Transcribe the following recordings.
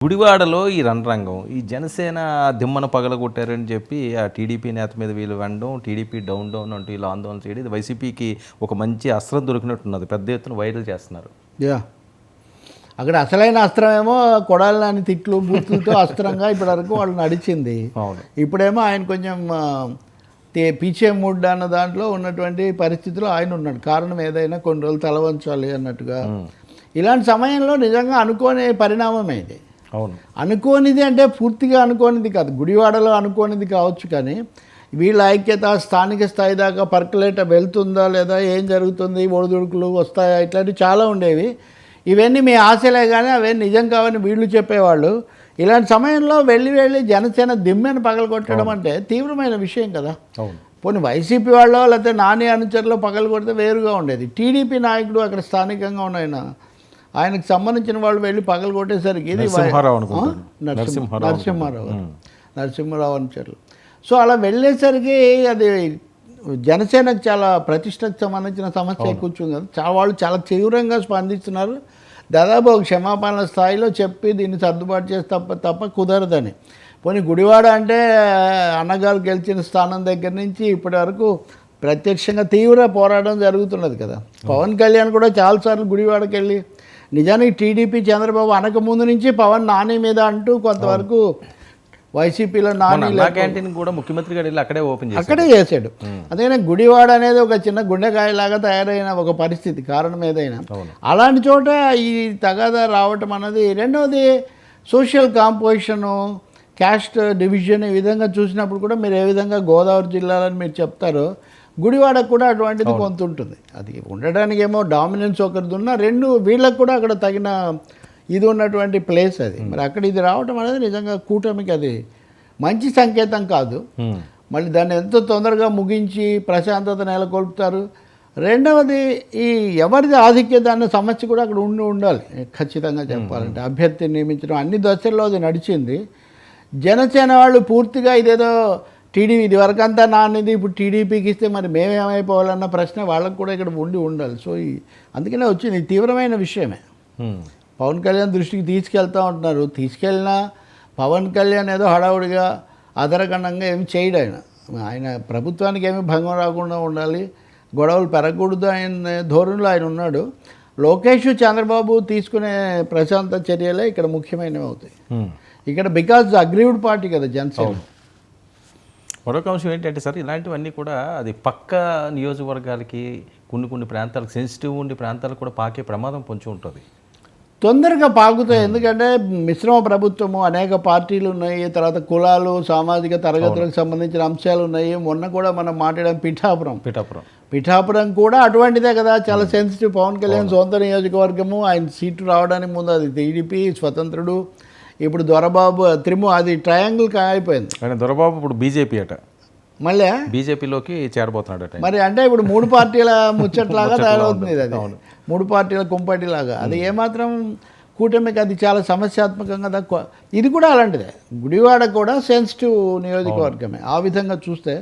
గుడివాడలో ఈ రణరంగం ఈ జనసేన దిమ్మన పగలగొట్టారని చెప్పి ఆ టీడీపీ నేత మీద వీళ్ళు వెనడం, టీడీపీ డౌన్ అంటూ వీళ్ళు ఆందోళన చేయడం, ఇది వైసీపీకి ఒక మంచి అస్త్రం దొరికినట్టున్నది. పెద్ద ఎత్తున వైరల్ చేస్తున్నారు. అక్కడ అసలైన అస్త్రమేమో కొడాలని తిట్లు బూతులతో అస్త్రంగా ఇప్పటివరకు వాళ్ళు నడిచింది. ఇప్పుడేమో ఆయన కొంచెం పీచే మూడ్ అన్న దాంట్లో ఉన్నటువంటి పరిస్థితిలో ఆయన ఉన్నాడు. కారణం ఏదైనా కొన్ని రోజులు తలవంచాలి అన్నట్టుగా. ఇలాంటి సమయంలో నిజంగా అనుకోని పరిణామమే ఇది. అవును, అనుకోనిది అంటే పూర్తిగా అనుకోనిది కాదు, గుడివాడలో అనుకోనిది కావచ్చు, కానీ వీళ్ళ ఐక్యత స్థానిక స్థాయి దాకా పర్కులేట వెళ్తుందా లేదా, ఏం జరుగుతుంది, ఒడిదుడుకులు వస్తాయా, ఇట్లాంటివి చాలా ఉండేవి. ఇవన్నీ మీ ఆశలే కానీ అవన్నీ నిజం కావని వీళ్ళు చెప్పేవాళ్ళు. ఇలాంటి సమయంలో వెళ్ళి జనసేన దిమ్మెను పగలగొట్టడం అంటే తీవ్రమైన విషయం కదా. పోనీ వైసీపీ వాళ్ళు లేకపోతే నాని అనుచరులు పగలగొడితే వేరుగా ఉండేది. టీడీపీ నాయకుడు అక్కడ స్థానికంగా ఉన్న ఆయనకు సంబంధించిన వాళ్ళు వెళ్ళి పగలు కొట్టేసరికి ఇది నరసింహారావు అనుచరులు. సో అలా వెళ్ళేసరికి అది జనసేనకు చాలా ప్రతిష్టకు సంబంధించిన సమస్య కూర్చుంది కదా. వాళ్ళు చాలా తీవ్రంగా స్పందిస్తున్నారు. దాదాపు ఒక క్షమాపణల స్థాయిలో చెప్పి దీన్ని సర్దుబాటు చేసి తప్ప కుదరదని. పోనీ గుడివాడ అంటే అన్నగారు గెలిచిన స్థానం దగ్గర నుంచి ఇప్పటి వరకు ప్రత్యక్షంగా తీవ్ర పోరాటం జరుగుతున్నది కదా. పవన్ కళ్యాణ్ కూడా చాలాసార్లు గుడివాడకి వెళ్ళి, నిజానికి టీడీపీ చంద్రబాబు అనక ముందు నుంచి పవన్ నాని మీద అంటూ కొంతవరకు వైసీపీలో నాని క్యాంటీన్ కూడా ముఖ్యమంత్రి గారు అక్కడే చేశాడు. అదేనా గుడివాడ అనేది ఒక చిన్న గుండెకాయలాగా తయారైన ఒక పరిస్థితి, కారణం ఏదైనా. అలాంటి చోట ఈ తగాదా రావటం అన్నది. రెండవది సోషల్ కాంపోజిషను, క్యాస్ట్ డివిజన్, ఈ విధంగా చూసినప్పుడు కూడా మీరు ఏ విధంగా గోదావరి జిల్లాలని మీరు చెప్తారో గుడివాడకు కూడా అటువంటిది కొంత ఉంటుంది. అది ఉండడానికి ఏమో డామినెన్స్ ఒకరిది ఉన్నా, రెండు వీళ్ళకు కూడా అక్కడ తగిన ఇది ఉన్నటువంటి ప్లేస్ అది. మరి అక్కడ ఇది రావటం అనేది నిజంగా కూటమికి అది మంచి సంకేతం కాదు. మళ్ళీ దాన్ని ఎంతో తొందరగా ముగించి ప్రశాంతత నెలకొల్పుతారు. రెండవది ఈ ఎవరిది ఆధిక్యత అన్న సమస్య కూడా అక్కడ ఉండాలి. ఖచ్చితంగా చెప్పాలంటే అభ్యర్థిని నియమించడం అన్ని దశల్లో అది నడిచింది. జనసేన వాళ్ళు పూర్తిగా ఇదేదో టీడీపీ ఇది వరకంతా నానిది, ఇప్పుడు టీడీపీకి ఇస్తే మరి మేమేమైపోవాలన్న ప్రశ్న వాళ్ళకు కూడా ఇక్కడ ఉండాలి. సో అందుకనే వచ్చింది. తీవ్రమైన విషయమే. పవన్ కళ్యాణ్ దృష్టికి తీసుకెళ్తూ ఉంటున్నారు. తీసుకెళ్ళినా పవన్ కళ్యాణ్ ఏదో హడావుడిగా అదరగండంగా ఏమి చేయడు. ఆయన ప్రభుత్వానికి ఏమి భంగం రాకుండా ఉండాలి, గొడవలు పెరగకూడదు ఆయన ధోరణిలో ఆయన ఉన్నాడు. లోకేష్ చంద్రబాబు తీసుకునే ప్రశాంత చర్యలే ఇక్కడ ముఖ్యమైనవి అవుతాయి. ఇక్కడ బికాజ్ అగ్రీవ్డ్ పార్టీ కదా జనసేన. మరొక అంశం ఏంటంటే సార్, ఇలాంటివన్నీ కూడా అది పక్క నియోజకవర్గాలకి కొన్ని ప్రాంతాలకు సెన్సిటివ్ ఉండే ప్రాంతాలకు కూడా పాకే ప్రమాదం పొంచి ఉంటుంది. తొందరగా పాకుతాయి. ఎందుకంటే మిశ్రమ ప్రభుత్వము, అనేక పార్టీలు ఉన్నాయి, తర్వాత కులాలు, సామాజిక తరగతులకు సంబంధించిన అంశాలు ఉన్నాయి. మొన్న కూడా మనం మాట్లాడాం పిఠాపురం కూడా అటువంటిదే కదా, చాలా సెన్సిటివ్. పవన్ కళ్యాణ్ సొంత నియోజకవర్గము, ఆయన సీటు రావడానికి ముందు అది టీడీపీ స్వతంత్రుడు, ఇప్పుడు దొరబాబు అది ట్రయాంగిల్ అయిపోయింది. దొరబాబు ఇప్పుడు బీజేపీ అట, మళ్ళీ బీజేపీలోకి చేరబోతున్నాడట. మరి అంటే ఇప్పుడు 3 పార్టీల ముచ్చట్లాగా తయారవుతుంది ఇది. అది 3 పార్టీల కుంపటిలాగా. అది ఏమాత్రం కూటమికి అది చాలా సమస్యాత్మకంగా తక్కువ. ఇది కూడా అలాంటిదే. గుడివాడ కూడా సెన్సిటివ్ నియోజకవర్గమే ఆ విధంగా చూస్తే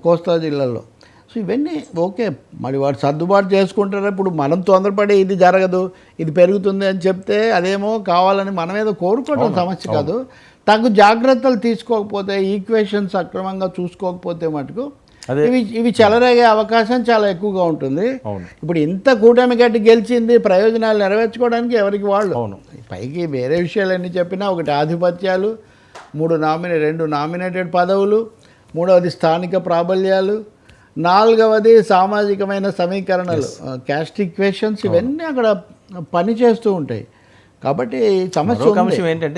కోస్తా జిల్లాలో. సో ఇవన్నీ ఓకే, మరి వాడు సర్దుబాటు చేసుకుంటారు. ఇప్పుడు మనం తొందరపడి ఇది జరగదు, ఇది పెరుగుతుంది అని చెప్తే అదేమో కావాలని మనం ఏదో కోరుకోవడం సమస్య కాదు. తగు జాగ్రత్తలు తీసుకోకపోతే, ఈక్వేషన్స్ సక్రమంగా చూసుకోకపోతే మటుకు ఇవి చెలరేగే అవకాశం చాలా ఎక్కువగా ఉంటుంది. ఇప్పుడు ఇంత కూటమి గట్టి గెలిచింది, ప్రయోజనాలు నెరవేర్చుకోవడానికి ఎవరికి వాళ్ళు. పైకి వేరే విషయాలు ఎన్ని చెప్పినా, ఒకటి ఆధిపత్యాలు, 2 నామినేటెడ్ పదవులు, 3వది స్థానిక ప్రాబల్యాలు, 4వది సామాజికమైన సమీకరణలు, క్యాస్ట్ ఈక్వేషన్స్, ఇవన్నీ అక్కడ పనిచేస్తూ ఉంటాయి. కాబట్టి సమస్య ఏంటంటే